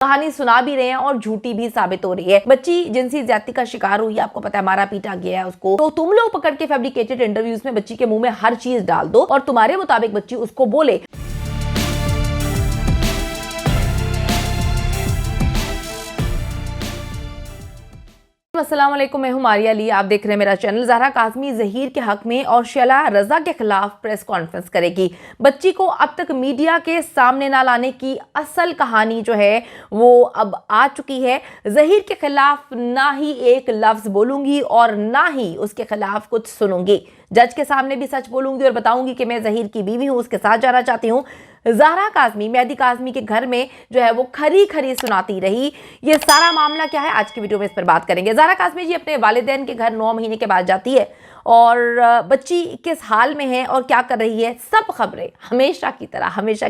कहानी सुना भी रहे हैं और झूठी भी साबित हो रही है। बच्ची जिनसी ज्यादती का शिकार हुई, आपको पता है मारा पीटा गया है उसको, तो तुम लोग पकड़ के फैब्रिकेटेड इंटरव्यूज में बच्ची के मुंह में हर चीज डाल दो और तुम्हारे मुताबिक बच्ची उसको बोले। अस्सलाम वालेकुम, मैं हूं मारिया अली, आप देख रहे हैं मेरा चैनल। ज़हरा काज़मी ज़हीर के हक में और शैला रज़ा के खिलाफ प्रेस कॉन्फ्रेंस करेगी। बच्ची को अब तक मीडिया के सामने ना लाने की असल कहानी जो है वो अब आ चुकी है। ज़हीर के खिलाफ ना ही एक लफ्ज़ बोलूंगी और ना ही उसके खिलाफ कुछ सुनूंगी। जज के सामने भी सच बोलूंगी और बताऊंगी कि मैं ज़हीर की बीवी हूं, उसके साथ जाना चाहती हूं। ज़हरा काज़मी मेहदी काज़मी के घर में जो है वो खरी खरी सुनाती रही। ये सारा मामला क्या है, आज की वीडियो में इस पर बात करेंगे। ज़हरा काज़मी जी अपने वालिदैन के घर 9 महीने के बाद जाती है और बच्ची किस हाल में है और क्या कर रही है, सब खबरें हमेशा की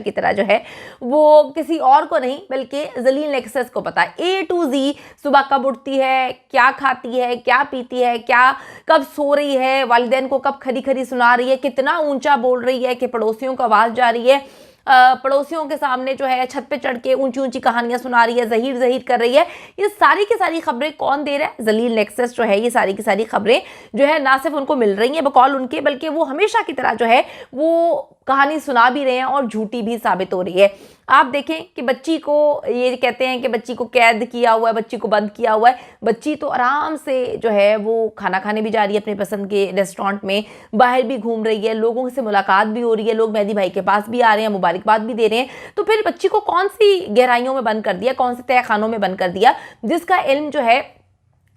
तरह जो है वो किसी और को नहीं बल्कि ज़लील नेक्सस को पता है। A to Z सुबह कब उठती है, क्या खाती है, क्या पीती है, क्या कब सो रही है, वालिदैन को कब खरी खरी सुना रही है, कितना ऊंचा बोल रही है कि पड़ोसियों को आवाज़ जा रही है, पड़ोसियों के सामने जो है छत पे चढ़ के ऊंची ऊंची कहानियां सुना रही है, ज़हीर कर रही है। ये सारी की सारी खबरें कौन दे रहा है, ज़लील नेक्सस जो है। ये सारी की सारी खबरें जो है ना सिर्फ उनको मिल रही हैं बकौल उनके, बल्कि वो हमेशा की तरह जो है वो कहानी सुना भी रहे हैं और झूठी भी साबित हो रही है। आप देखें कि बच्ची को, ये कहते हैं कि बच्ची को कैद किया हुआ है, बच्ची को बंद किया हुआ है। बच्ची तो आराम से जो है वो खाना खाने भी जा रही है अपने पसंद के रेस्टोरेंट में, बाहर भी घूम रही है, लोगों से मुलाकात भी हो रही है, लोग मेहदी भाई के पास भी आ रहे हैं, मुबारकबाद भी दे रहे हैं। तो फिर बच्ची को कौन सी गहराइयों में बंद कर दिया, कौन से तह खानों में बंद कर दिया, जिसका इल्म जो है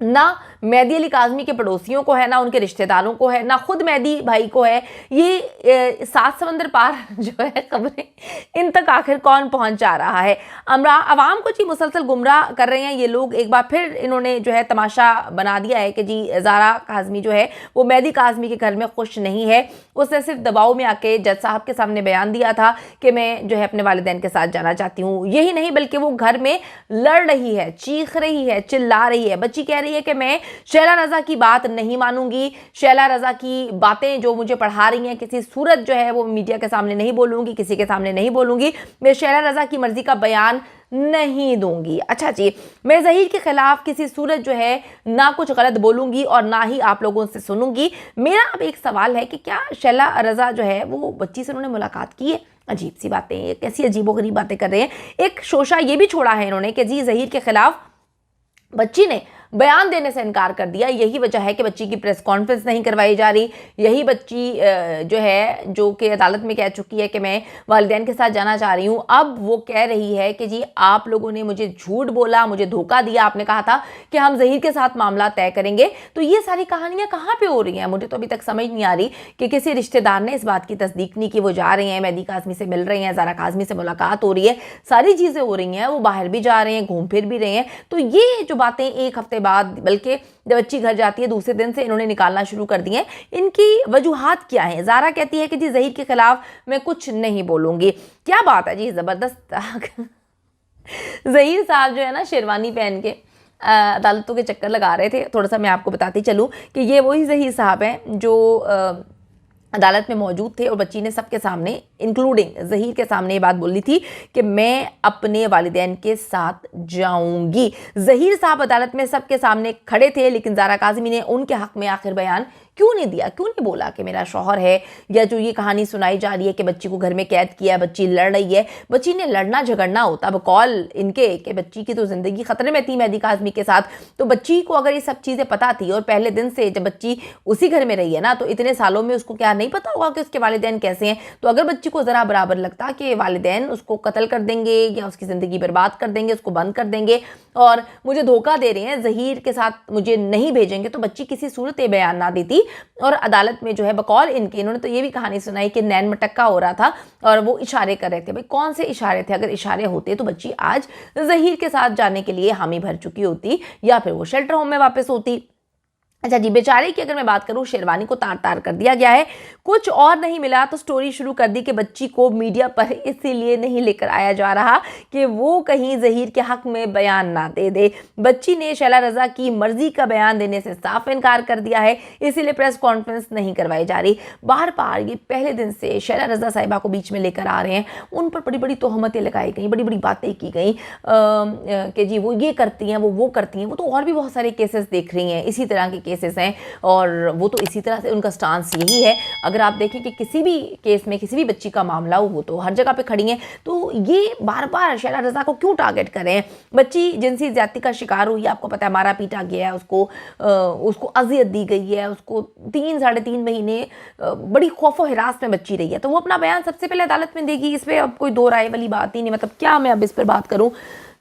ना मेहदी अली काज़मी के पड़ोसियों को है, ना उनके रिश्तेदारों को है, ना खुद मेहदी भाई को है। ये 7 समंदर पार जो है खबरें, इन तक आखिर कौन पहुंचा रहा है। अवाम को जी मुसलसल गुमराह कर रहे हैं ये लोग। एक बार फिर इन्होंने जो है तमाशा बना दिया है कि जी ज़हरा काज़मी जो है वो मेहदी काज़मी के घर में खुश नहीं है। उसने सिर्फ दबाव में आके जज साहब के सामने बयान दिया था कि मैं जो है अपने वालिदैन के साथ जाना चाहती हूँ। यही नहीं बल्कि वो घर में लड़ रही है, चीख रही है, चिल्ला रही है। बच्ची कह रही है कि मैं शैला रज़ा की बात नहीं मानूंगी, शैला रज़ा की बातें जो मुझे पढ़ा रही हैं किसी सूरत जो है वो मीडिया के सामने नहीं बोलूंगी, किसी के सामने नहीं बोलूंगी, मैं शैला रज़ा की मर्जी का बयान नहीं दूंगी। अच्छा जी, मैं ज़हीर के खिलाफ किसी सूरत जो है ना कुछ गलत बोलूंगी और ना ही आप लोगों से सुनूंगी। मेरा अब एक सवाल है कि क्या शैला रज़ा जो है वो बच्ची से उन्होंने मुलाकात की है? अजीब सी बातें, कैसी अजीबोगरीब बातें कर रहे हैं। एक शोशा ये भी छोड़ा है इन्होंने कि जी ज़हीर के खिलाफ बच्ची ने बयान देने से इनकार कर दिया। यही वजह है कि बच्ची की प्रेस कॉन्फ्रेंस नहीं करवाई जा रही। यही बच्ची जो है जो कि अदालत में कह चुकी है कि मैं वालिदैन के साथ जाना चाह रही हूँ, अब वो कह रही है कि जी आप लोगों ने मुझे झूठ बोला, मुझे धोखा दिया, आपने कहा था कि हम ज़हीर के साथ मामला तय करेंगे। तो ये सारी कहानियाँ कहाँ पर हो रही हैं? मुझे तो अभी तक समझ नहीं आ रही कि किसी रिश्तेदार ने इस बात की तस्दीक नहीं की। वो जा रहे हैं, मेहदी काज़मी से मिल रहे हैं, ज़हरा काज़मी से मुलाकात हो रही है, सारी चीज़ें हो रही हैं, वो बाहर भी जा रहे हैं, घूम फिर भी रहे हैं। तो ये जो बातें एक हफ्ते बाद, बल्कि जब बच्ची घर जाती है दूसरे दिन से इन्होंने निकालना शुरू कर दी हैं, इनकी वजूहात क्या है? ज़हरा कहती है कि जी ज़हीर के खिलाफ मैं कुछ नहीं बोलूंगी। क्या बात है जी, ज़बरदस्त। ज़हीर साहब जो है ना शेरवानी पहन के अदालतों के चक्कर लगा रहे थे। थोड़ा सा मैं आपको बताती चलूँ कि ये वही ज़हीर साहब हैं जो अदालत में मौजूद थे और बच्ची ने सबके सामने इंक्लूडिंग ज़हीर के सामने ये बात बोली थी कि मैं अपने वालिदैन के साथ जाऊंगी। ज़हीर साहब अदालत में सबके सामने खड़े थे, लेकिन ज़हरा काज़मी ने उनके हक में आखिर बयान क्यों नहीं दिया, क्यों नहीं बोला कि मेरा शौहर है, या जो ये कहानी सुनाई जा रही है कि बच्ची को घर में कैद किया, बच्ची लड़ रही है। बच्ची ने लड़ना झगड़ना होता बकौल इनके कि बच्ची की तो ज़िंदगी ख़तरे में थी मेहदी काज़मी के साथ। तो बच्ची को अगर ये सब चीज़ें पता थी और पहले दिन से जब बच्ची उसी घर में रही है ना, तो इतने सालों में उसको क्या नहीं पता होगा कि उसके वालिदैन कैसे हैं? तो अगर बच्ची को ज़रा बराबर लगता कि वालिदैन उसको कत्ल कर देंगे या उसकी ज़िंदगी बर्बाद कर देंगे, उसको बंद कर देंगे और मुझे धोखा दे रहे हैं, ज़हीर के साथ मुझे नहीं भेजेंगे, तो बच्ची किसी सूरत ये बयान ना देती। और अदालत में जो है बकौल इनके, इन्होंने तो ये भी कहानी सुनाई कि नैन मटक्का हो रहा था और वो इशारे कर रहे थे। भाई कौन से इशारे थे? अगर इशारे होते तो बच्ची आज ज़हीर के साथ जाने के लिए हामी भर चुकी होती या फिर वो शेल्टर होम में वापस होती। अच्छा जी, बेचारे की अगर मैं बात करूं, शेरवानी को तार तार कर दिया गया है। कुछ और नहीं मिला तो स्टोरी शुरू कर दी कि बच्ची को मीडिया पर इसीलिए नहीं लेकर आया जा रहा कि वो कहीं ज़हीर के हक में बयान ना दे दे। बच्ची ने शैला रज़ा की मर्जी का बयान देने से साफ इनकार कर दिया है, इसीलिए प्रेस कॉन्फ्रेंस नहीं करवाई जा रही। बार बार ये पहले दिन से शैला रज़ा साहिबा को बीच में लेकर आ रहे हैं, उन पर बड़ी बड़ी तोहमतें लगाई गई, बड़ी बड़ी बातें की गई कि जी वो ये करती हैं, वो करती हैं। वो तो और भी बहुत सारे केसेस देख रही हैं, इसी तरह के केसेस हैं, और वो तो इसी तरह से उनका स्टांस यही है। अगर आप देखें कि किसी भी केस में किसी भी बच्ची का मामला हो, वो तो हर जगह पे खड़ी हैं। तो ये बार बार शैला रज़ा को क्यों टारगेट कर रहे हैं? बच्ची जिनसी ज्यादती का शिकार हुई, आपको पता है, मारा पीटा गया है, उसको अजियत दी गई है, उसको 3-3.5 महीने बड़ी खौफो हिरास में बच्ची रही है। तो वो अपना बयान सबसे पहले अदालत में देगी, इस पर अब कोई दो राय वाली बात ही नहीं। मतलब क्या मैं अब इस पर बात करूं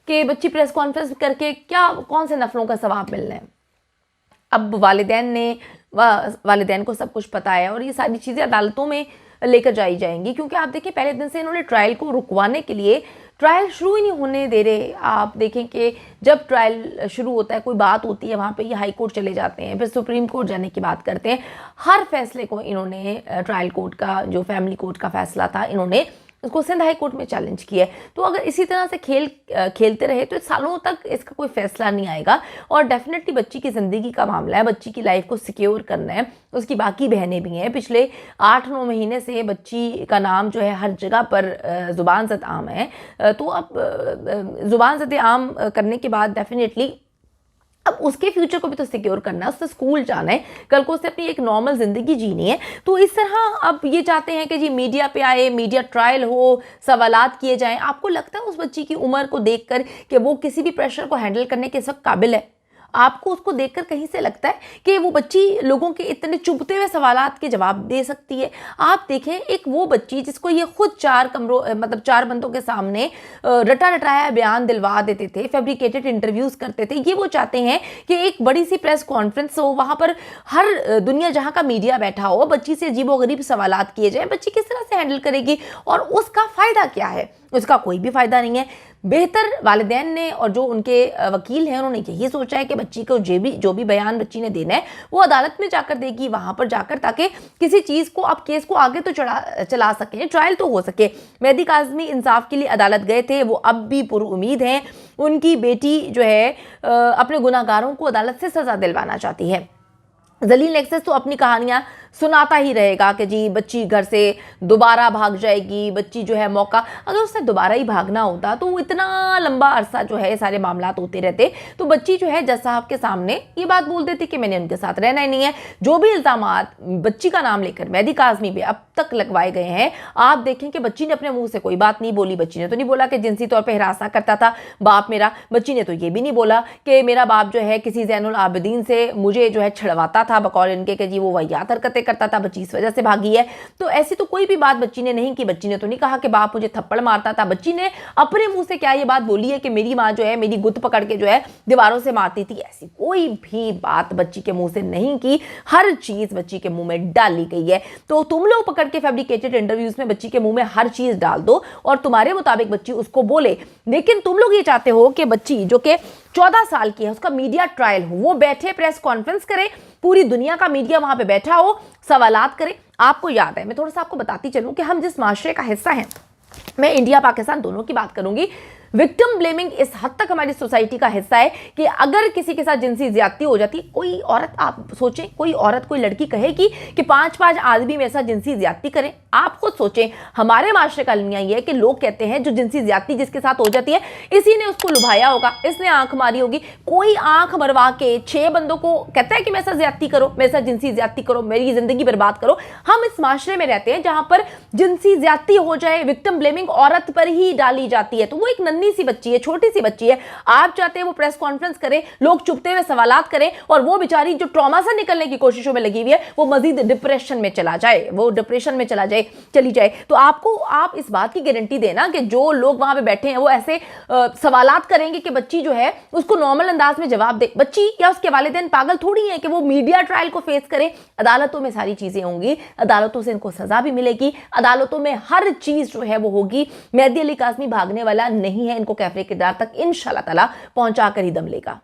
कि बच्ची प्रेस कॉन्फ्रेंस करके क्या, कौन से नफलों का सवाब मिलना है? अब वालिदैन को सब कुछ पता है, और ये सारी चीज़ें अदालतों में लेकर जाई जाएंगी। क्योंकि आप देखें, पहले दिन से इन्होंने ट्रायल को रुकवाने के लिए ट्रायल शुरू ही नहीं होने दे रहे। आप देखें कि जब ट्रायल शुरू होता है, कोई बात होती है, वहाँ पे ये हाई कोर्ट चले जाते हैं, फिर सुप्रीम कोर्ट जाने की बात करते हैं। हर फैसले को इन्होंने, ट्रायल कोर्ट का जो फैमिली कोर्ट का फैसला था, इन्होंने उसको सिंध हाई कोर्ट में चैलेंज किया है। तो अगर इसी तरह से खेलते रहे तो सालों तक इसका कोई फैसला नहीं आएगा। और डेफिनेटली बच्ची की ज़िंदगी का मामला है, बच्ची की लाइफ को सिक्योर करना है। उसकी बाकी बहनें भी हैं, पिछले 8-9 महीने से बच्ची का नाम जो है हर जगह पर ज़ुबान ज़द आम है। तो अब ज़ुबान ज़द आम करने के बाद डेफिनेटली अब उसके फ्यूचर को भी तो सिक्योर करना है, उससे स्कूल जाना है, कल को उससे अपनी एक नॉर्मल ज़िंदगी जीनी है। तो इस तरह अब ये चाहते हैं कि जी मीडिया पे आए, मीडिया ट्रायल हो, सवालात किए जाएं। आपको लगता है उस बच्ची की उम्र को देखकर कि वो किसी भी प्रेशर को हैंडल करने के इस वक्त काबिल है? आपको उसको देखकर कहीं से लगता है कि वो बच्ची लोगों के इतने चुभते हुए सवालात के जवाब दे सकती है? आप देखें, एक वो बच्ची जिसको ये खुद 4 बंदों के सामने रटा रटाया बयान दिलवा देते थे, फैब्रिकेटेड इंटरव्यूज करते थे। ये वो चाहते हैं कि एक बड़ी सी प्रेस कॉन्फ्रेंस हो, वहां पर हर दुनिया जहां का मीडिया बैठा हो, बच्ची से अजीबोगरीब सवालात किए जाए। बच्ची किस तरह से हैंडल करेगी और उसका फायदा क्या है? उसका कोई भी फायदा नहीं है। बेहतर वालिदैन ने और जो उनके वकील हैं, उन्होंने यही सोचा है कि बच्ची को जो भी बयान बच्ची ने देना है वो अदालत में जाकर देगी, वहां पर जाकर, ताकि किसी चीज़ को, अब केस को आगे तो चला सकें, ट्रायल तो हो सके। मेहदी काज़मी इंसाफ के लिए अदालत गए थे, वो अब भी पुरुउम्मीद हैं। उनकी बेटी जो है अपने गुनाहगारों को अदालत से सज़ा दिलवाना चाहती है। जलील नेक्सस तो अपनी कहानियां सुनाता ही रहेगा कि जी बच्ची घर से दोबारा भाग जाएगी, बच्ची जो है मौका, अगर उसने दोबारा ही भागना होता तो इतना लंबा अरसा जो है सारे मामलात होते रहते। तो बच्ची जो है जज साहब के सामने ये बात बोल देती कि मैंने उनके साथ रहना ही नहीं है। जो भी इल्जामात बच्ची का नाम लेकर मेहदी काज़मी पे अब तक लगवाए गए हैं, आप देखें कि बच्ची ने अपने मुंह से कोई बात नहीं बोली। बच्ची ने तो नहीं बोला कि जिनसी तौर पर हिरासा करता था बाप मेरा। बच्ची ने तो ये भी नहीं बोला कि मेरा बाप जो है किसी ज़ैनुल आबिदीन से मुझे जो है छिड़वाता था, बकौल इनके कि जी वो वाहियात हरकतें करता था, बच्ची इस वजह से भागी है। तो ऐसी तो कोई भी बात बच्ची ने नहीं की। बच्ची ने तो नहीं कहा कि बाप मुझे थप्पड़ मारता था। बच्ची ने अपने मुंह से क्या ये बात बोली है कि मेरी माँ जो है मेरी गुत्त पकड़ के जो है दीवारों से मारती थी? ऐसी कोई भी बात बच्ची के मुंह से नहीं की। हर चीज बच्ची के मुंह में डाली गई है। तो तुम लोग पकड़ के फैब्रिकेटेड इंटरव्यूज में बच्ची के मुंह में हर चीज डाल दो और तुम्हारे मुताबिक बच्ची उसको बोले। लेकिन तुम लोग ये चाहते हो कि बच्ची जो कि 14 साल की है, उसका मीडिया ट्रायल हो, वो बैठे प्रेस कॉन्फ्रेंस करे, पूरी दुनिया का मीडिया वहां पे बैठा हो, सवालात करे। आपको याद है, मैं थोड़ा सा आपको बताती चलूं कि हम जिस माशरे का हिस्सा हैं, मैं इंडिया पाकिस्तान दोनों की बात करूंगी, विक्टिम ब्लेमिंग इस हद तक हमारी सोसाइटी का हिस्सा है कि अगर किसी के साथ जिनसी ज्यादती हो जाती है, कोई औरत, आप सोचें, कोई औरत, कोई लड़की कहेगी कि 5-5 आदमी मेरे साथ जिनसी ज्यादती करें? आप खुद सोचें, हमारे माशरे का अलमिया ये है कि लोग कहते हैं जो जिनसी ज्यादती जिसके साथ हो जाती है, इसी ने उसको लुभाया होगा, इसने आंख मारी होगी। कोई आंख मरवा के 6 बंदों को कहता है कि मेरे साथ ज्यादती करो, मेरे साथ जिनसी ज्यादती करो, मेरी जिंदगी बर्बाद करो। हम इस माशरे में रहते हैं जहां पर जिनसी ज्यादती हो जाए, विक्टिम ब्लेमिंग औरत पर ही डाली जाती है। तो वो एक नन्ही सी बच्ची है, छोटी सी बच्ची है। आप चाहते हैं वो प्रेस कॉन्फ्रेंस करे, लोग चुपते हुए सवालात करें, और वो बेचारी जो ट्रॉमा से निकलने की कोशिशों में लगी हुई है, वो मजीद डिप्रेशन में चला जाए, वो डिप्रेशन में चली जाए। तो आप इस बात की गारंटी देना कि जो लोग वहां पे बैठे हैं वो ऐसे सवालात करेंगे कि बच्ची जो है उसको नॉर्मल अंदाज में जवाब दे। बच्ची या उसके वालिदैन पागल थोड़ी है कि वो मीडिया ट्रायल को फेस करे। अदालतों में सारी चीजें होंगी, अदालतों से इनको सजा भी मिलेगी, अदालतों में हर चीज जो है वो होगी। मेहदी अली काज़मी भागने वाला नहीं है, इनको कैफरे किरदार तक इंशाल्लाह ताला पहुंचा कर ही दम लेगा।